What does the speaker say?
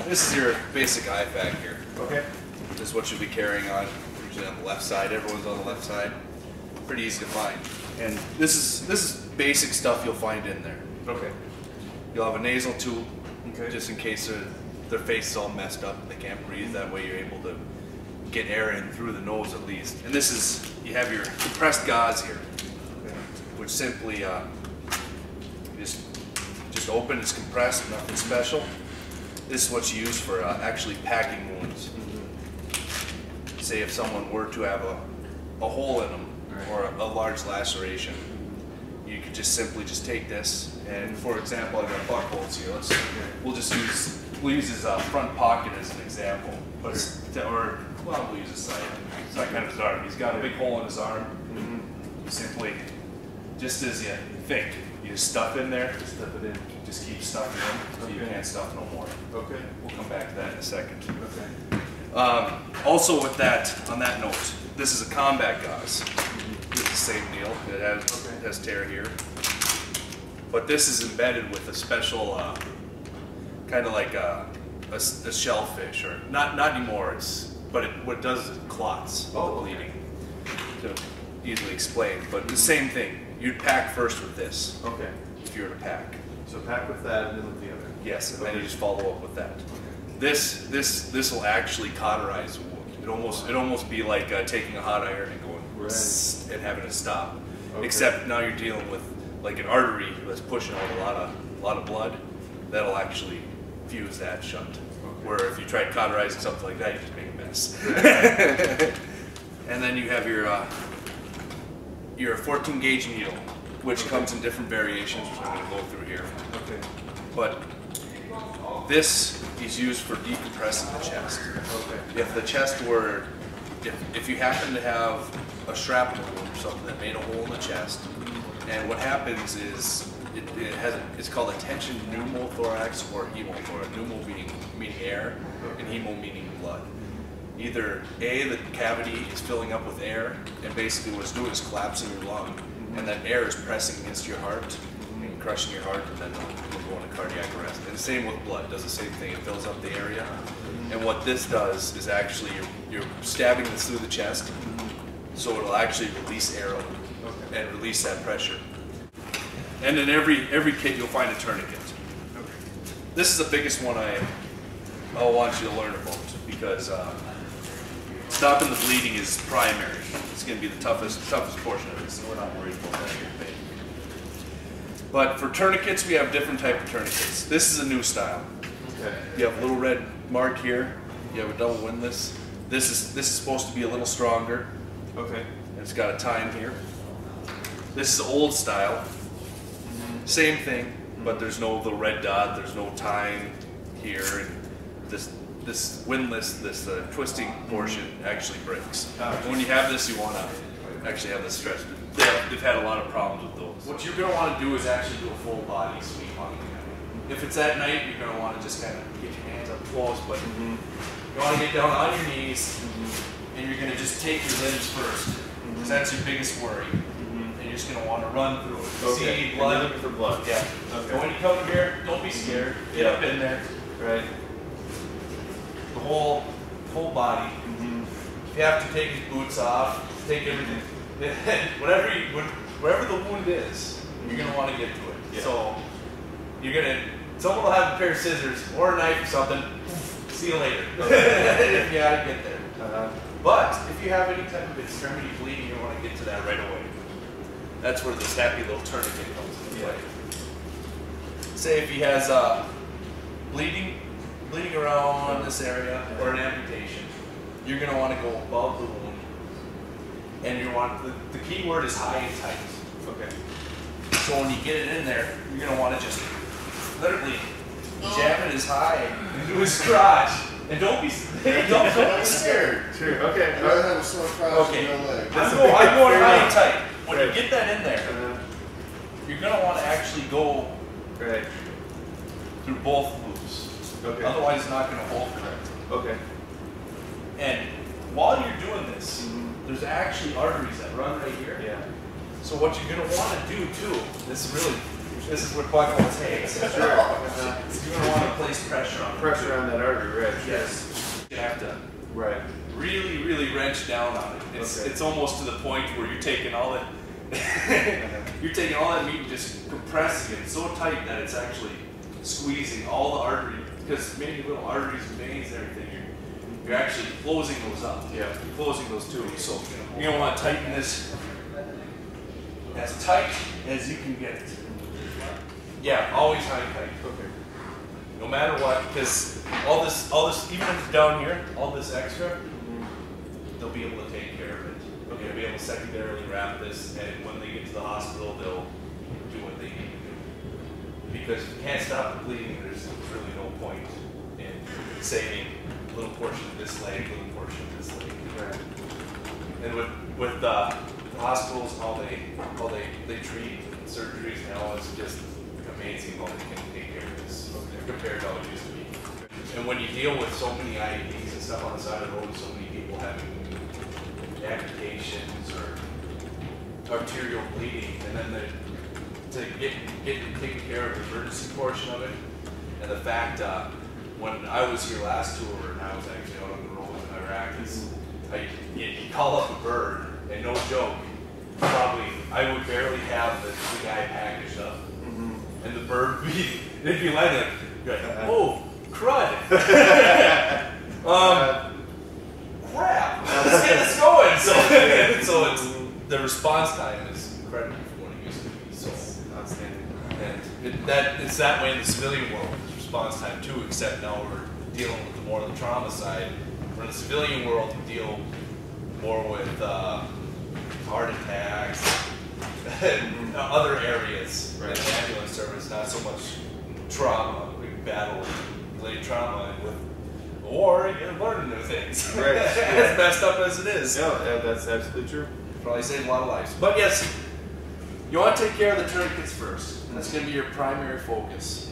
This is your basic IFAC here. Okay. This is what you'll be carrying on, usually on the left side. Everyone's on the left side. Pretty easy to find. And this is basic stuff you'll find in there. Okay. You'll have a nasal tube, Okay. just in case their face is all messed up and they can't breathe. That way you're able to get air in through the nose at least. And this is, you have your compressed gauze here, Okay. which simply just open, it's compressed, nothing special. This is what's used for actually packing wounds. Mm-hmm. Say if someone were to have a hole in them, right, or a large laceration, you could just simply just take this, and for example, I've got buck holes here. We'll use his front pocket as an example, but we'll use his side. It's not kind of his arm. He's got a big hole in his arm. Mm-hmm. You simply, just as you think, you just stuff in there. Just stuff it in. Just keep stuffing in, so you can't stuff no more. Okay. We'll come back to that in a second. Okay. Also with that, on that note, this is a combat gauze. It's the same deal. It has tear here. But this is embedded with a special, kind of like a shellfish, or not anymore. What it does is it clots the bleeding. To easily explain, but the same thing. You'd pack first with this. Okay. If you were to pack. So pack with that and then with the other. Yes, and then you just follow up with that. This will actually cauterize a wound. It'd almost be like taking a hot iron and going and having it stop. Okay. Except now you're dealing with like an artery that's pushing out a lot of blood. That'll actually fuse that shut. Okay. Where if you tried cauterizing something like that, you just make a mess. And then you have your 14 gauge needle, which comes in different variations, which I'm going to go through here. Okay. But this is used for decompressing the chest. Okay. If the chest were, if you happen to have a shrapnel wound or something that made a hole in the chest, and what happens is it's called a tension pneumothorax or hemothorax. Pneumo meaning air, and hemo meaning blood. Either A, the cavity is filling up with air, and basically what it's doing is collapsing your lung, and that air is pressing against your heart and crushing your heart, and then you'll go into cardiac arrest. And the same with blood, it does the same thing. It fills up the area. And what this does is actually you're stabbing this through the chest, so it'll actually release air and release that pressure. And in every kit you'll find a tourniquet. This is the biggest one I want you to learn about, because stopping the bleeding is primary. It's going to be the toughest portion of it, so we're not worried about that here today. But for tourniquets, we have different type of tourniquets. This is a new style. Okay. You have a little red mark here. You have a double windlass. This is supposed to be a little stronger. Okay. And it's got a time here. This is old style. Same thing, but there's no little red dot. There's no time here. And this windlass, this twisting portion actually breaks. When you have this, you want to actually have this stretched. They've had a lot of problems with those. What you're going to want to do is actually do a full body sweep on it. If it's at night, you're going to want to just kind of get your hands up close, but you want to get down on your knees, and you're going to just take your limbs first, because that's your biggest worry. And you're just going to want to run through it. Okay. See blood? You're looking for blood. Yeah. Okay. But when you come here, don't be scared. Get up in there. Right. The whole body. If you have to take his boots off, take everything, wherever the wound is, you're gonna want to get to it. Yeah. So someone will have a pair of scissors or a knife or something. See you later. If you gotta get there. But if you have any type of extremity bleeding, you want to get to that right away. That's where this happy little tourniquet comes into play. Say if he has bleeding around this area, or an amputation, you're going to want to go above the wound, and you want the key word is high and tight. Okay. So when you get it in there, you're going to want to just literally jab it as high into his crotch, and don't be scared. Sure. Okay. I'd rather have a sore crotch than no leg. I'm going high and tight. When you get that in there, you're going to want to actually go through both loops. Okay. Otherwise, it's not going to hold correctly. Okay. And while you're doing this, there's actually arteries that run right here. Yeah. So what you're going to want to do too, this is really This is what buckle takes. Sure. You're gonna want to place pressure on it. Pressure on that artery, right? Yes. You have to Right. really, really wrench down on it. It's almost to the point where you're taking all that meat and just compressing it so tight that it's actually squeezing all the artery, because many little arteries and veins and everything, you're actually closing those up. Yeah. You're closing those tubes. So you're gonna want to tighten this as tight as you can get it. Yeah, always tight. Okay. No matter what, because all this, even if it's down here, all this extra, they'll be able to take care of it. Okay, they'll be able to secondarily wrap this, and when they get to the hospital, they'll do what they need to do. Because if you can't stop the bleeding, there's really no point in saving a little portion of this leg, a little portion of this leg. Right. And with the hospitals, how they treat surgeries now, it's just amazing how they can take care of this compared to how it used to be. And when you deal with so many IEDs and stuff on the side of the road, so many people having amputations or arterial bleeding, and then to get taken care of the emergency portion of it, and the fact when I was here last tour and I was actually out on the road in Iraq, you call up a bird, and no joke, probably I would barely have the guy packaged up, and the bird they'd be like, oh, crud. Crap. Let's get this going. So it's, the response time is incredible from what it used to be. So Outstanding. and it's that way in the civilian world. Response time too, except now we're dealing with more of the trauma side. Where in the civilian world, you deal more with heart attacks and other areas in the ambulance service. Not so much trauma, battle-related trauma, and with war, you're learning new things. Right. As messed up as it is. Yeah, that's absolutely true. Probably saved a lot of lives. But yes, you want to take care of the tourniquets first. That's going to be your primary focus.